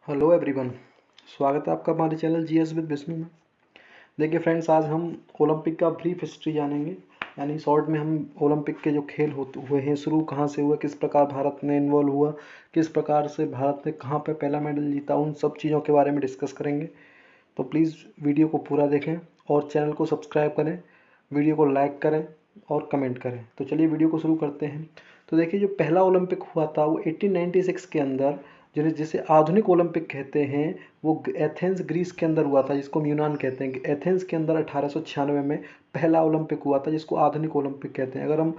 Hello everyone. स्वागत है आपका हमारे चैनल जीएस विद विष्णु में। देखिए फ्रेंड्स, आज हम ओलंपिक का ब्रीफ हिस्ट्री जानेंगे। यानी शॉर्ट में हम ओलंपिक के जो खेल हुए हैं, शुरू कहाँ से हुआ, किस प्रकार भारत ने इन्वॉल्व हुआ, किस प्रकार से भारत ने कहाँ पर पहला मेडल जीता, उन सब चीज़ों के बारे में डिस्कस करेंगे। तो प्लीज़ वीडियो को पूरा देखें और चैनल को सब्सक्राइब करें, वीडियो को लाइक करें और कमेंट करें। तो चलिए वीडियो को शुरू करते हैं। तो देखिए, जो पहला ओलंपिक हुआ था वो 1896 के अंदर, जिसे आधुनिक ओलंपिक कहते हैं, वो एथेंस ग्रीस के अंदर हुआ था, जिसको हम यूनान कहते हैं। एथेंस के अंदर 1896 में पहला ओलंपिक हुआ था, जिसको आधुनिक ओलंपिक कहते हैं। अगर हम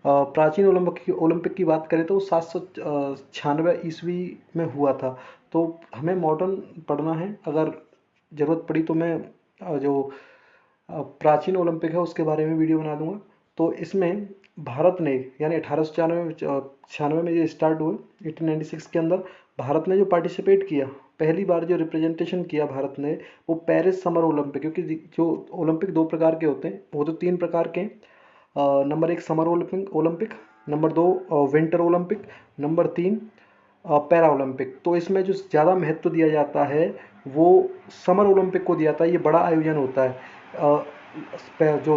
प्राचीन ओलंपिक की बात करें तो 796 ईस्वी में हुआ था। तो हमें मॉडर्न पढ़ना है। अगर ज़रूरत पड़ी तो मैं जो प्राचीन ओलंपिक है उसके बारे में वीडियो बना दूंगा। तो इसमें भारत ने, यानी 1896 में ये स्टार्ट हुए। 1896 के अंदर भारत ने जो पार्टिसिपेट किया, पहली बार जो रिप्रेजेंटेशन किया भारत ने, वो पेरिस समर ओलंपिक। क्योंकि जो ओलंपिक दो प्रकार के होते हैं, वो तो तीन प्रकार के हैं। Number 1 summer Olympic, number 2 winter Olympic, number 3 para Olympic. तो इसमें जो ज़्यादा महत्व दिया जाता है वो समर ओलंपिक को दिया जाता है। ये बड़ा आयोजन होता है। जो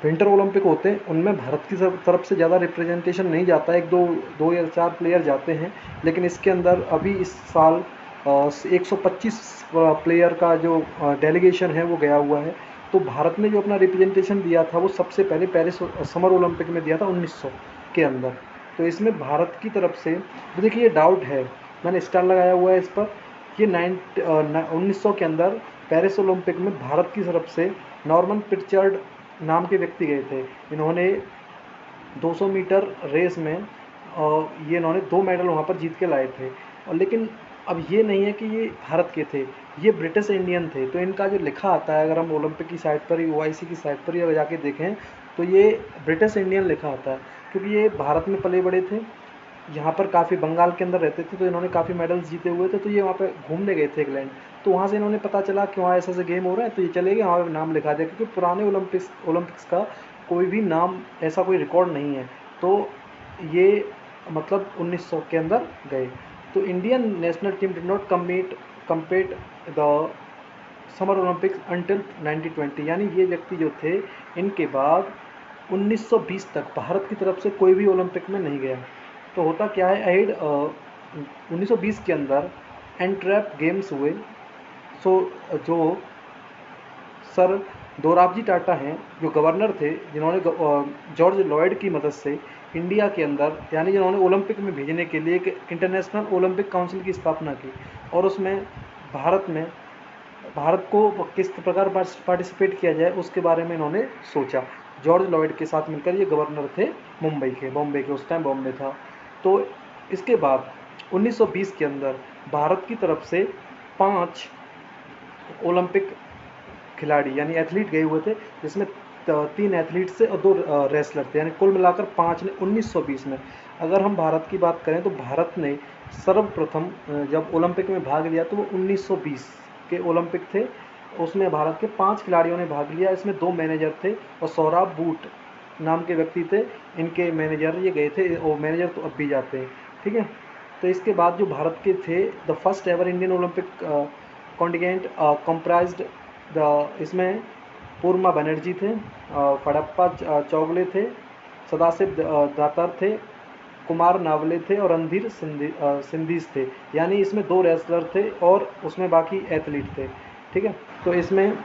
विंटर ओलंपिक होते हैं उनमें भारत की तरफ से ज़्यादा रिप्रेजेंटेशन नहीं जाता है, एक दो या चार प्लेयर जाते हैं। लेकिन इसके अंदर अभी इस साल 125 प्लेयर का जो डेलीगेशन है वो गया हुआ है। तो भारत ने जो अपना रिप्रेजेंटेशन दिया था वो सबसे पहले पेरिस समर ओलंपिक में दिया था 1900 के अंदर। तो इसमें भारत की तरफ से, तो देखिए ये डाउट है, मैंने स्टार लगाया हुआ है इस पर। ये 1900 के अंदर पेरिस ओलंपिक में भारत की तरफ से नॉर्मन पिर्चार्ड नाम के व्यक्ति गए थे। इन्होंने 200 मीटर रेस में ये इन्होंने 2 मेडल वहाँ पर जीत के लाए थे। और लेकिन अब ये नहीं है कि ये भारत के थे, ये ब्रिटिश इंडियन थे। तो इनका जो लिखा आता है, अगर हम ओलंपिक की साइट पर, OIC की साइट पर या जाके देखें, तो ये ब्रिटिश इंडियन लिखा आता है। क्योंकि ये भारत में पले बड़े थे, यहाँ पर काफ़ी बंगाल के अंदर रहते थे, तो इन्होंने काफ़ी मेडल्स जीते हुए थे। तो ये वहाँ पे घूमने गए थे इंग्लैंड। तो वहाँ से इन्होंने पता चला कि वहाँ ऐसे ऐसे गेम हो रहे हैं, तो ये चले गए वहाँ पे नाम लिखा दिया। क्योंकि पुराने ओलंपिक्स का कोई भी नाम, ऐसा कोई रिकॉर्ड नहीं है। तो ये मतलब 1900 के अंदर गए। तो Indian national team did not compete the summer Olympics until 1920। यानी ये व्यक्ति जो थे, इनके बाद 1920 तक भारत की तरफ से कोई भी ओलंपिक में नहीं गया। तो होता क्या है, अहेड 1920 के अंदर एंट्रैप गेम्स हुए। सो जो सर दोराबजी टाटा हैं, जो गवर्नर थे, जिन्होंने जॉर्ज लॉयड की मदद से इंडिया के अंदर, यानी जिन्होंने ओलंपिक में भेजने के लिए एक इंटरनेशनल ओलंपिक काउंसिल की स्थापना की। और उसमें भारत को किस प्रकार पार्टिसिपेट किया जाए उसके बारे में इन्होंने सोचा। जॉर्ज लॉयड के साथ मिलकर, ये गवर्नर थे बॉम्बे के, उस टाइम बॉम्बे था। तो इसके बाद 1920 के अंदर भारत की तरफ से 5 ओलंपिक खिलाड़ी यानी एथलीट गए हुए थे, जिसमें 3 एथलीट थे और 2 रेसलर थे। यानी कुल मिलाकर 5 ने 1920 में। अगर हम भारत की बात करें तो भारत ने सर्वप्रथम जब ओलंपिक में भाग लिया तो वो 1920 के ओलंपिक थे। उसमें भारत के 5 खिलाड़ियों ने भाग लिया। इसमें 2 मैनेजर थे और सौरभ बूट नाम के व्यक्ति थे, इनके मैनेजर ये गए थे। और मैनेजर तो अब भी जाते हैं, ठीक है। तो इसके बाद जो भारत के थे, the first ever Indian Olympic contingent comprised इसमें पूर्णिमा बनर्जी थे, फड़प्पा चौगले थे, सदाशिव दातार थे, कुमार नावले थे और रणधीर सिंधीज थे। यानी इसमें 2 रेसलर थे और उसमें बाकी एथलीट थे, ठीक है। तो इसमें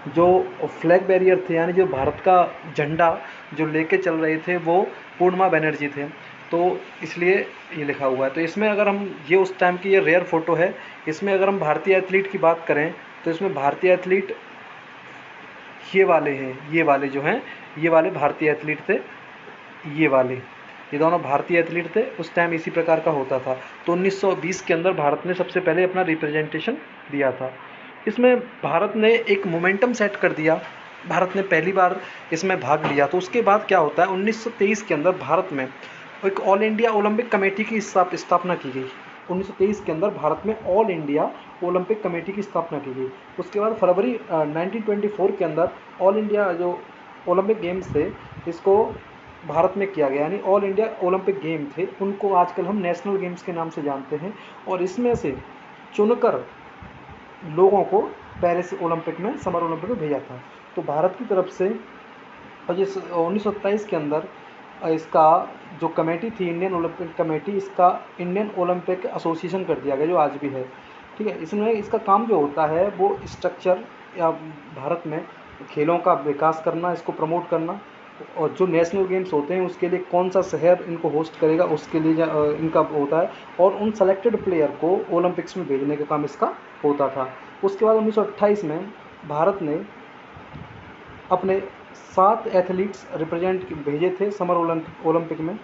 जो फ्लैग बैरियर थे, यानी जो भारत का झंडा जो लेके चल रहे थे, वो पूर्णिमा बनर्जी थे। तो इसलिए ये लिखा हुआ है। तो इसमें अगर हम, ये उस टाइम की ये रेयर फ़ोटो है। इसमें अगर हम भारतीय एथलीट की बात करें तो इसमें भारतीय एथलीट ये वाले हैं, ये वाले जो हैं, ये वाले भारतीय एथलीट थे। ये दोनों भारतीय एथलीट थे। उस टाइम इसी प्रकार का होता था। तो 1920 के अंदर भारत ने सबसे पहले अपना रिप्रेजेंटेशन दिया था। इसमें भारत ने एक मोमेंटम सेट कर दिया। भारत ने पहली बार इसमें भाग लिया। तो उसके बाद क्या होता है, 1923 के अंदर भारत में एक ऑल इंडिया ओलंपिक कमेटी की स्थापना की गई। 1923 के अंदर भारत में ऑल इंडिया ओलंपिक कमेटी की स्थापना की गई। उसके बाद फरवरी 1924 के अंदर ऑल इंडिया जो ओलंपिक गेम्स थे, इसको भारत में किया गया। यानी ऑल इंडिया ओलंपिक गेम थे, उनको आजकल हम नेशनल गेम्स के नाम से जानते हैं। और इसमें से चुनकर लोगों को पेरिस ओलंपिक में, समर ओलंपिक में भेजा था। तो भारत की तरफ से और जिस 1927 के अंदर इसका जो कमेटी थी, इंडियन ओलंपिक कमेटी, इसका इंडियन ओलंपिक एसोसिएशन कर दिया गया, जो आज भी है। ठीक है, इसमें इसका काम जो होता है वो स्ट्रक्चर या भारत में खेलों का विकास करना, इसको प्रमोट करना, और जो नेशनल गेम्स होते हैं उसके लिए कौन सा शहर इनको होस्ट करेगा उसके लिए इनका होता है, और उन सेलेक्टेड प्लेयर को ओलंपिक्स में भेजने का काम इसका होता था। उसके बाद 1928 में भारत ने अपने 7 एथलीट्स रिप्रेजेंट भेजे थे समर ओलंपिक में।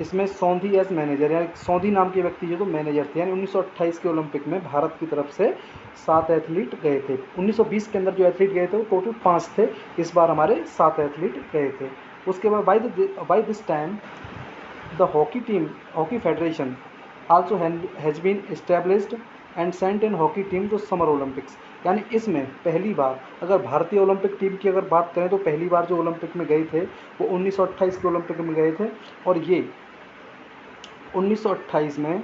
इसमें सोंधी एज मैनेजर, यानी सोंधी नाम के व्यक्ति जो तो मैनेजर थे। यानी 1928 के ओलंपिक में भारत की तरफ से 7 एथलीट गए थे। 1920 के अंदर जो एथलीट गए थे वो टोटल 5 थे, इस बार हमारे 7 एथलीट गए थे। उसके बाद by this time the hockey federation also has been established and sent in hockey team to summer Olympics. यानी इसमें पहली बार, अगर भारतीय ओलंपिक टीम की अगर बात करें तो पहली बार जो ओलंपिक में गए थे वो 1928 के ओलंपिक में गए थे। और ये 1928 में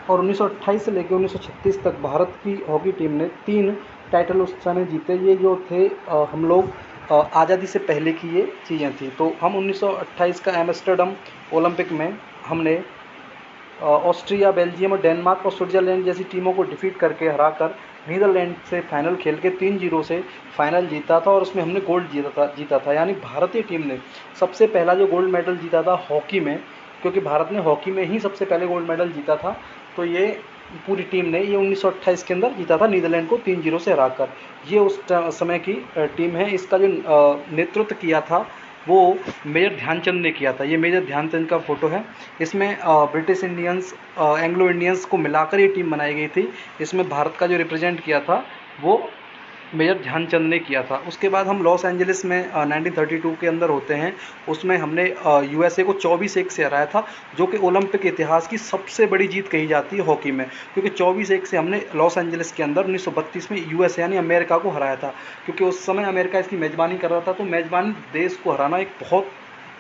और 1928 से लेकर 1936 तक भारत की हॉकी टीम ने 3 टाइटल उस समय जीते। ये जो थे हम लोग आज़ादी से पहले की ये चीज़ें थी। तो हम 1928 का एम्स्टर्डम ओलंपिक में हमने ऑस्ट्रिया, बेल्जियम और डेनमार्क और स्विट्ज़रलैंड जैसी टीमों को डिफीट करके, हराकर नीदरलैंड से फाइनल खेल के 3-0 से फाइनल जीता था, और उसमें हमने गोल्ड जीता था। यानी भारतीय टीम ने सबसे पहला जो गोल्ड मेडल जीता था हॉकी में, क्योंकि भारत ने हॉकी में ही सबसे पहले गोल्ड मेडल जीता था। तो ये पूरी टीम ने ये 1928 के अंदर जीता था, नीदरलैंड को 3-0 से हराकर। ये उस समय की टीम है। इसका जो नेतृत्व किया था वो मेजर ध्यानचंद ने किया था। ये मेजर ध्यानचंद का फोटो है। इसमें ब्रिटिश इंडियंस, एंग्लो इंडियंस को मिलाकर ये टीम बनाई गई थी। इसमें भारत का जो रिप्रेजेंट किया था वो मेजर ध्यानचंद ने किया था। उसके बाद हम लॉस एंजलिस में 1932 के अंदर होते हैं। उसमें हमने यूएसए को 24-1 से हराया था, जो कि ओलंपिक इतिहास की सबसे बड़ी जीत कही जाती है हॉकी में, क्योंकि 24-1 से हमने लॉस एंजलिस के अंदर 1932 में यूएसए यानी अमेरिका को हराया था। क्योंकि उस समय अमेरिका इसकी मेज़बानी कर रहा था, तो मेज़बान देश को हराना एक बहुत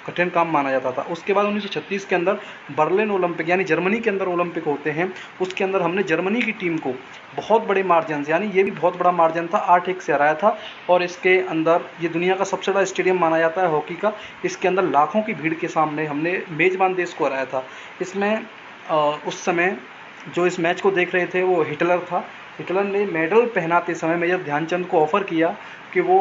कठिन काम माना जाता था। उसके बाद 1936 के अंदर बर्लिन ओलंपिक यानी जर्मनी के अंदर ओलंपिक होते हैं। उसके अंदर हमने जर्मनी की टीम को बहुत बड़े मार्जिन से, यानी ये भी बहुत बड़ा मार्जिन था, 8-1 से हराया था। और इसके अंदर ये दुनिया का सबसे बड़ा स्टेडियम माना जाता है हॉकी का। इसके अंदर लाखों की भीड़ के सामने हमने मेज़बान देश को हराया था। इसमें उस समय जो इस मैच को देख रहे थे वो हिटलर था। हिटलर ने मेडल पहनाते समय मेजर ध्यानचंद को ऑफ़र किया कि वो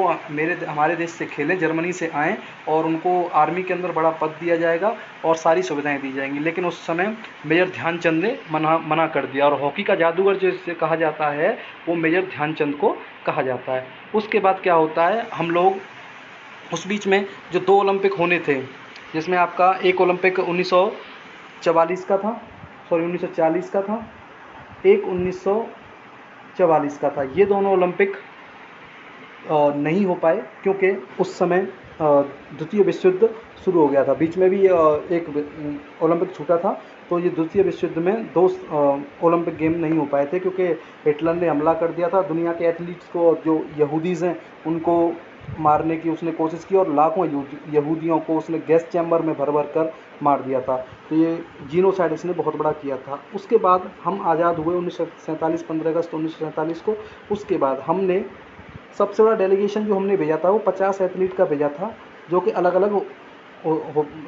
हमारे देश से खेलें, जर्मनी से आएँ, और उनको आर्मी के अंदर बड़ा पद दिया जाएगा और सारी सुविधाएं दी जाएंगी। लेकिन उस समय मेजर ध्यानचंद ने मना कर दिया, और हॉकी का जादूगर जो इसे कहा जाता है वो मेजर ध्यानचंद को कहा जाता है। उसके बाद क्या होता है, हम लोग उस बीच में जो 2 ओलंपिक होने थे, जिसमें आपका एक ओलंपिक 1944 का था, 1940 का था, एक 1944 का था। ये दोनों ओलंपिक नहीं हो पाए, क्योंकि उस समय द्वितीय विश्व युद्ध शुरू हो गया था। बीच में भी एक ओलंपिक छूटा था। तो ये द्वितीय विश्व युद्ध में 2 ओलंपिक गेम नहीं हो पाए थे, क्योंकि हिटलर ने हमला कर दिया था। दुनिया के एथलीट्स को, जो यहूदीज़ हैं, उनको मारने की उसने कोशिश की, और लाखों यहूदियों को उसने गैस चैम्बर में भर कर मार दिया था। तो ये जीनोसाइड इसने बहुत बड़ा किया था। उसके बाद हम आज़ाद हुए 1947, 15 अगस्त 1947 को। उसके बाद हमने सबसे बड़ा डेलीगेशन जो हमने भेजा था वो 50 एथलीट का भेजा था, जो कि अलग अलग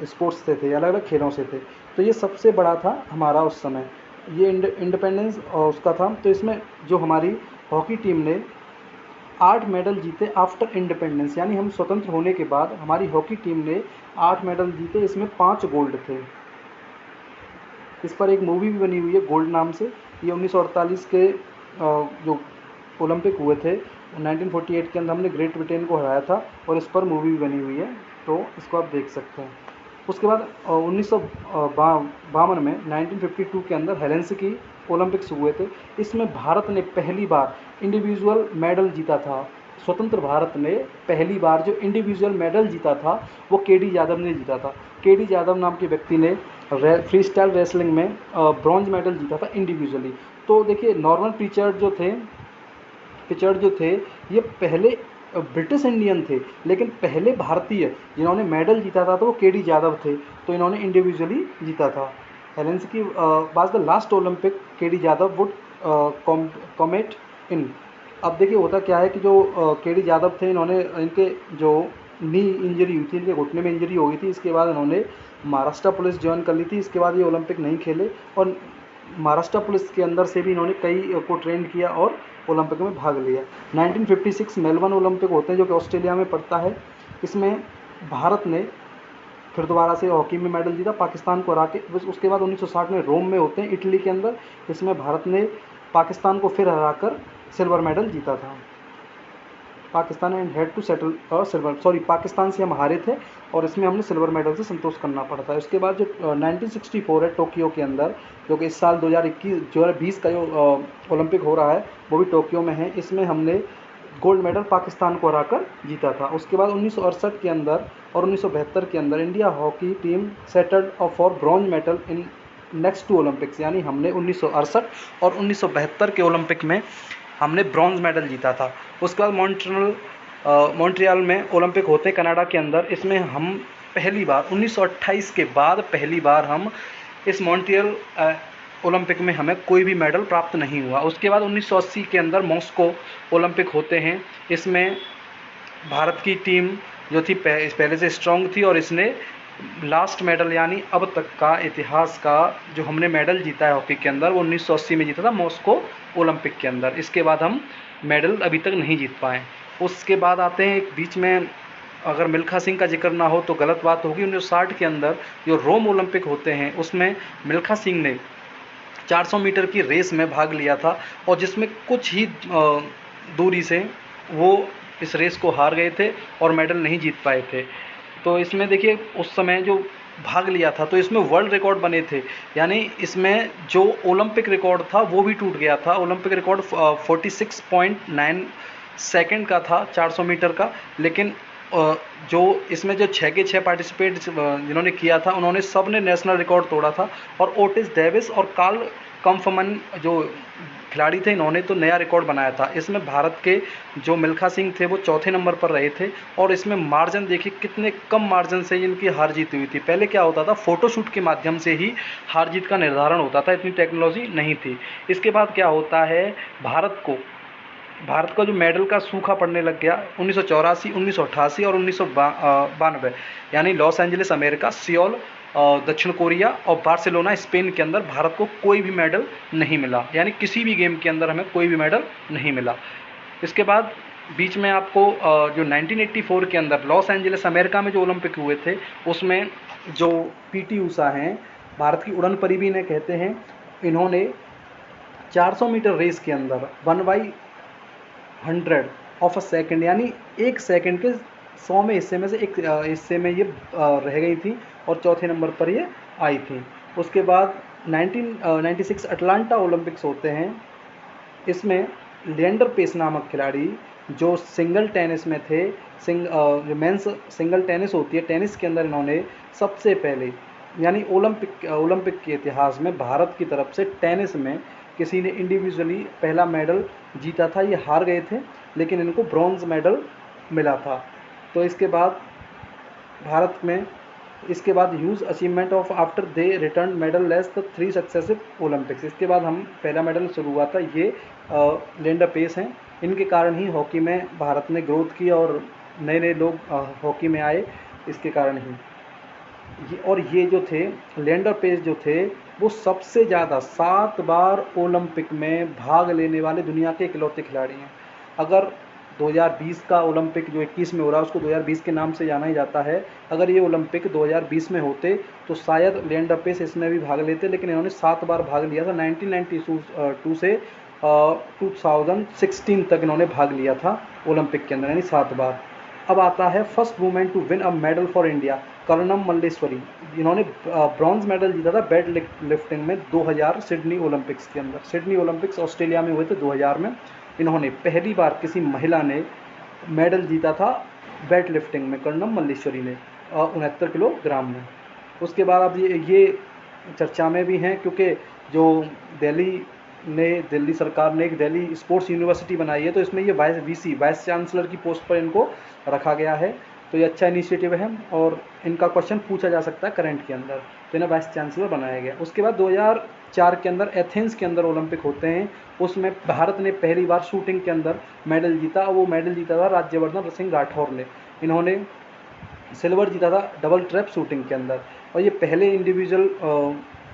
स्पोर्ट्स से थे, अलग अलग खेलों से थे। तो ये सबसे बड़ा था हमारा उस समय, ये इंडिपेंडेंस उसका था। तो इसमें जो हमारी हॉकी टीम ने 8 मेडल जीते आफ्टर इंडिपेंडेंस, यानी हम स्वतंत्र होने के बाद हमारी हॉकी टीम ने 8 मेडल जीते। इसमें 5 गोल्ड थे। इस पर एक मूवी भी बनी हुई है गोल्ड नाम से। ये 1948 के जो ओलंपिक हुए थे 1948 के अंदर हमने ग्रेट ब्रिटेन को हराया था, और इस पर मूवी भी बनी हुई है, तो इसको आप देख सकते हैं। उसके बाद 1952 में 1952 के अंदर हेलेंसिकी ओलंपिक्स हुए थे। इसमें भारत ने पहली बार इंडिविजुअल मेडल जीता था। स्वतंत्र भारत ने पहली बार जो इंडिविजुअल मेडल जीता था वो केडी यादव ने जीता था। केडी यादव नाम के व्यक्ति ने फ्री स्टाइल रेसलिंग में ब्रॉन्ज मेडल जीता था इंडिविजुअली। तो देखिए, नॉर्मन पिचर्ड जो थे ये पहले ब्रिटिश इंडियन थे, लेकिन पहले भारतीय जिन्होंने मेडल जीता था तो वो केडी यादव थे। तो इन्होंने इंडिविजुअली जीता था। Helsinki was the last Olympic KD Yadav would compete in. अब देखिए होता क्या है कि जो केडी यादव थे, इन्होंने इनके जो नी इंजरी हुई थी, इनके घुटने में इंजरी हो गई थी, इसके बाद इन्होंने महाराष्ट्र पुलिस ज्वाइन कर ली थी। इसके बाद ये ओलंपिक नहीं खेले और महाराष्ट्र पुलिस के अंदर से भी इन्होंने कई को ट्रेन किया और ओलंपिक में भाग लिया। 1956 मेलबर्न ओलंपिक होते हैं जो कि ऑस्ट्रेलिया में पड़ता है। इसमें भारत ने फिर दोबारा से हॉकी में मेडल जीता, पाकिस्तान को हरा के। उसके बाद 1960 में रोम में होते हैं इटली के अंदर, इसमें भारत ने पाकिस्तान को फिर हराकर सिल्वर मेडल जीता था। Pakistan and had to settle silver, Pakistan से हम हारे थे और इसमें हमने सिल्वर मेडल से संतोष करना पड़ा था। उसके बाद जो 1964 है टोक्यो के अंदर, जो कि इस साल 2020 का जो ओलंपिक हो रहा है वो भी टोक्यो में है, इसमें हमने गोल्ड मेडल पाकिस्तान को हराकर जीता था। उसके बाद 1968 के अंदर और 1972 के अंदर India hockey team settled for bronze medal in next 2 Olympics, यानी हमने 1968 और 1972 के ओलंपिक में हमने ब्रॉन्ज मेडल जीता था। उसके बाद मॉन्ट्रियल में ओलंपिक होते हैं कनाडा के अंदर, इसमें हम पहली बार 1928 के बाद पहली बार हम इस मॉन्ट्रियल ओलंपिक में हमें कोई भी मेडल प्राप्त नहीं हुआ। उसके बाद 1980 के अंदर मॉस्को ओलंपिक होते हैं, इसमें भारत की टीम जो थी पहले से स्ट्रांग थी और इसने लास्ट मेडल यानी अब तक का इतिहास का जो हमने मेडल जीता है हॉकी के अंदर वो 1980 में जीता था मॉस्को ओलंपिक के अंदर। इसके बाद हम मेडल अभी तक नहीं जीत पाए। उसके बाद आते हैं एक बीच में, अगर मिल्खा सिंह का जिक्र ना हो तो गलत बात होगी। 1960 के अंदर जो रोम ओलंपिक होते हैं उसमें मिल्खा सिंह ने 400 मीटर की रेस में भाग लिया था और जिसमें कुछ ही दूरी से वो इस रेस को हार गए थे और मेडल नहीं जीत पाए थे। तो इसमें देखिए उस समय जो भाग लिया था तो इसमें वर्ल्ड रिकॉर्ड बने थे, यानी इसमें जो ओलंपिक रिकॉर्ड था वो भी टूट गया था। ओलंपिक रिकॉर्ड 46.9 सेकंड का था 400 मीटर का, लेकिन जो इसमें जो 6 के 6 पार्टिसिपेट जिन्होंने किया था उन्होंने सब ने नेशनल रिकॉर्ड तोड़ा था और ओटिस डेविस और कार्ल कम्फमन जो खिलाड़ी थे इन्होंने तो नया रिकॉर्ड बनाया था। इसमें भारत के जो मिल्खा सिंह थे वो चौथे नंबर पर रहे थे और इसमें मार्जिन देखिए कितने कम मार्जिन से इनकी हार जीत हुई थी। पहले क्या होता था, फोटोशूट के माध्यम से ही हार जीत का निर्धारण होता था, इतनी टेक्नोलॉजी नहीं थी। इसके बाद क्या होता है, भारत का जो मेडल का सूखा पड़ने लग गया 1984, 1988 और 1992, यानी लॉस एंजलिस अमेरिका, सियोल दक्षिण कोरिया और बार्सिलोना स्पेन के अंदर भारत को कोई भी मेडल नहीं मिला, यानी किसी भी गेम के अंदर हमें कोई भी मेडल नहीं मिला। इसके बाद बीच में आपको जो 1984 के अंदर लॉस एंजलिस अमेरिका में जो ओलंपिक हुए थे उसमें जो पीटी ऊषा हैं, भारत की उड़न परी भी इन्हें कहते हैं, इन्होंने 400 मीटर रेस के अंदर 1/100 ऑफ अ सेकेंड यानी 1 सेकेंड के 100वें हिस्से में से एक हिस्से में ये रह गई थी और चौथे नंबर पर ये आई थी। उसके बाद 1996 अटलांटा ओलंपिक्स होते हैं, इसमें लिएंडर पेस नामक खिलाड़ी जो सिंगल टेनिस में थे, जो मेंस सिंगल टेनिस होती है, टेनिस के अंदर इन्होंने सबसे पहले यानी ओलंपिक के इतिहास में भारत की तरफ से टेनिस में किसी ने इंडिविजुअली पहला मेडल जीता था। ये हार गए थे लेकिन इनको ब्रॉन्ज मेडल मिला था। तो इसके बाद भारत में इसके बाद huge achievement of after they return medal less the 3 successive Olympics. इसके बाद हम पहला मेडल शुरू हुआ था, ये लिएंडर पेस हैं, इनके कारण ही हॉकी में भारत ने ग्रोथ की और नए नए लोग हॉकी में आए, इसके कारण ही ये जो थे लिएंडर पेस जो थे वो सबसे ज़्यादा 7 बार ओलंपिक में भाग लेने वाले दुनिया के इकलौते खिलाड़ी हैं। अगर 2020 का ओलंपिक जो 21 में हो रहा है उसको 2020 के नाम से जाना ही जाता है, अगर ये ओलंपिक 2020 में होते तो शायद लिएंडर पेस इसमें भी भाग लेते, लेकिन इन्होंने 7 बार भाग लिया था। 1992 से 2016 तक इन्होंने भाग लिया था ओलंपिक के अंदर, यानी 7 बार। अब आता है first women to win a medal for India, Karnam Malleswari. इन्होंने ब्रॉन्ज मेडल जीता था वेट लिफ्टिंग में 2000 सिडनी ओलंपिक्स के अंदर। सिडनी ओलंपिक्स ऑस्ट्रेलिया में हुए थे 2000 में। इन्होंने पहली बार किसी महिला ने मेडल जीता था वेट लिफ्टिंग में, कर्णम मल्लेश्वरी ने 69 किलोग्राम में। उसके बाद अब ये चर्चा में भी हैं क्योंकि जो दिल्ली सरकार ने एक दिल्ली स्पोर्ट्स यूनिवर्सिटी बनाई है, तो इसमें ये वाइस चांसलर की पोस्ट पर इनको रखा गया है। तो ये अच्छा इनिशिएटिव है और इनका क्वेश्चन पूछा जा सकता है करंट के अंदर। तो इन्हें वाइस चांसलर बनाया गया। उसके बाद 2004 के अंदर एथेंस के अंदर ओलंपिक होते हैं, उसमें भारत ने पहली बार शूटिंग के अंदर मेडल जीता। वो मेडल जीता था राज्यवर्धन सिंह राठौर ने। इन्होंने सिल्वर जीता था डबल ट्रैप शूटिंग के अंदर, और ये पहले इंडिविजुअल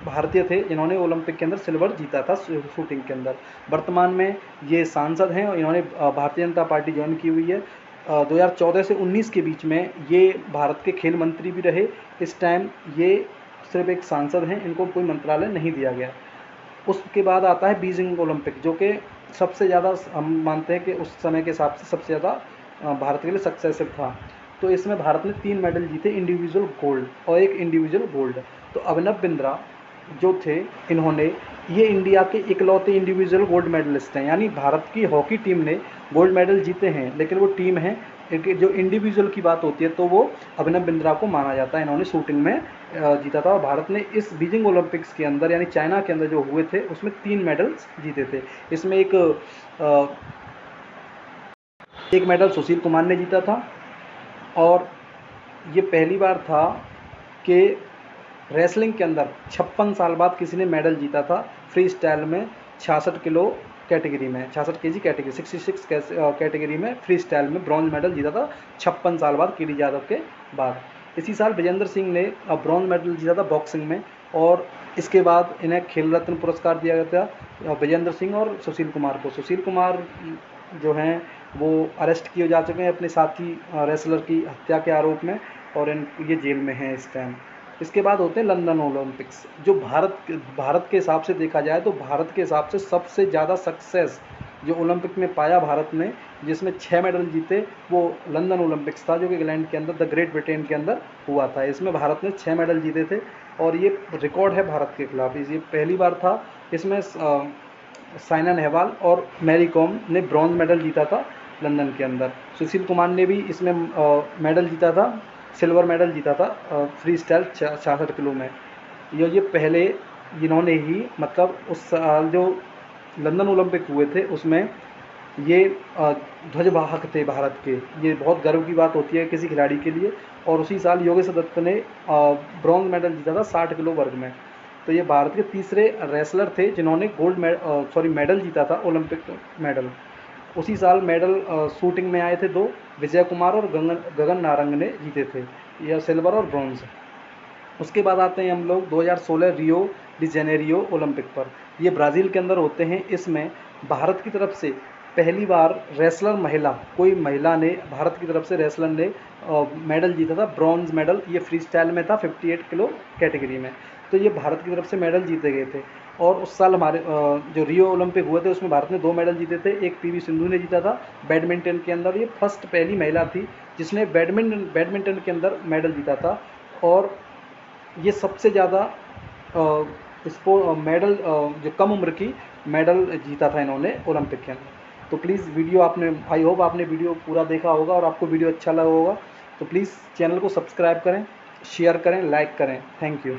भारतीय थे जिन्होंने ओलंपिक के अंदर सिल्वर जीता था शूटिंग के अंदर। वर्तमान में ये सांसद हैं और इन्होंने भारतीय जनता पार्टी ज्वाइन की हुई है। 2014 से 19 के बीच में ये भारत के खेल मंत्री भी रहे। इस टाइम ये सिर्फ एक सांसद हैं, इनको कोई मंत्रालय नहीं दिया गया। उसके बाद आता है बीजिंग ओलंपिक, जो कि सबसे ज़्यादा हम मानते हैं कि उस समय के हिसाब से सबसे ज़्यादा भारत के लिए सक्सेसिव था। तो इसमें भारत ने 3 मेडल जीते, इंडिविजुअल गोल्ड और एक इंडिविजुअल गोल्ड। तो अभिनव बिंद्रा जो थे, इन्होंने ये इंडिया के इकलौते इंडिविजुअल गोल्ड मेडलिस्ट हैं, यानी भारत की हॉकी टीम ने गोल्ड मेडल जीते हैं, लेकिन वो टीम है जो इंडिविजुअल की बात होती है तो वो अभिनव बिंद्रा को माना जाता है। इन्होंने शूटिंग में जीता था, और भारत ने इस बीजिंग ओलंपिक्स के अंदर यानी चाइना के अंदर जो हुए थे उसमें 3 मेडल्स जीते थे। इसमें एक मेडल सुशील कुमार ने जीता था, और ये पहली बार था कि रेसलिंग के अंदर 56 साल बाद किसी ने मेडल जीता था फ्री स्टाइल में 66 किलो कैटेगरी में, 66 केजी कैटेगरी 66 कैटेगरी में फ्री स्टाइल में ब्रॉन्ज मेडल जीता था 56 साल बाद केडी यादव के बाद। इसी साल विजेंद्र सिंह ने ब्रॉन्ज मेडल जीता था बॉक्सिंग में, और इसके बाद इन्हें खेल रत्न पुरस्कार दिया गया था विजेंद्र सिंह और सुशील कुमार को। सुशील कुमार जो हैं वो अरेस्ट किए जा चुके हैं अपने साथी रेसलर की हत्या के आरोप में, और ये जेल में हैं इस टाइम। इसके बाद होते हैं लंदन ओलंपिक्स, जो भारत के हिसाब से देखा जाए तो भारत के हिसाब से सबसे ज़्यादा सक्सेस जो ओलंपिक में पाया भारत ने, जिसमें 6 मेडल जीते, वो लंदन ओलंपिक्स था जो कि इंग्लैंड के अंदर द ग्रेट ब्रिटेन के अंदर हुआ था। इसमें भारत ने 6 मेडल जीते थे, और ये रिकॉर्ड है भारत के खिलाफ। ये पहली बार था। इसमें साइना नेहवाल और मैरी कॉम ने ब्रॉन्ज मेडल जीता था लंदन के अंदर। सुशील कुमार ने भी इसमें मेडल जीता था, सिल्वर मेडल जीता था फ्री स्टाइल 66 किलो में। ये पहले इन्होंने ही मतलब उस साल जो लंदन ओलंपिक हुए थे उसमें ये ध्वजवाहक थे भारत के। ये बहुत गर्व की बात होती है किसी खिलाड़ी के लिए। और उसी साल योगेश दत्त ने ब्रॉन्ज मेडल जीता था 60 किलो वर्ग में। तो ये भारत के तीसरे रेसलर थे जिन्होंने मेडल जीता था, ओलंपिक मेडल। उसी साल मेडल शूटिंग में आए थे 2, विजय कुमार और गगन नारंग ने जीते थे, यह सिल्वर और ब्रॉन्ज। उसके बाद आते हैं हम लोग 2016 रियो डी जेनेरियो ओलंपिक पर। ये ब्राज़ील के अंदर होते हैं। इसमें भारत की तरफ से पहली बार रेसलर महिला, कोई महिला ने भारत की तरफ से रेसलर ने मेडल जीता था, ब्रॉन्ज मेडल। ये फ्री स्टाइल में था 58 किलो कैटेगरी में। तो ये भारत की तरफ से मेडल जीते गए थे। और उस साल हमारे जो रियो ओलंपिक हुए थे उसमें भारत ने 2 मेडल जीते थे। एक पीवी सिंधु ने जीता था बैडमिंटन के अंदर। ये पहली महिला थी जिसने बैडमिंटन के अंदर मेडल जीता था, और ये सबसे ज़्यादा मेडल जो कम उम्र की मेडल जीता था इन्होंने ओलंपिक के अंदर। तो प्लीज़ आई होप आपने वीडियो पूरा देखा होगा और आपको वीडियो अच्छा लगा होगा। तो प्लीज़ चैनल को सब्सक्राइब करें, शेयर करें, लाइक करें। Thank you.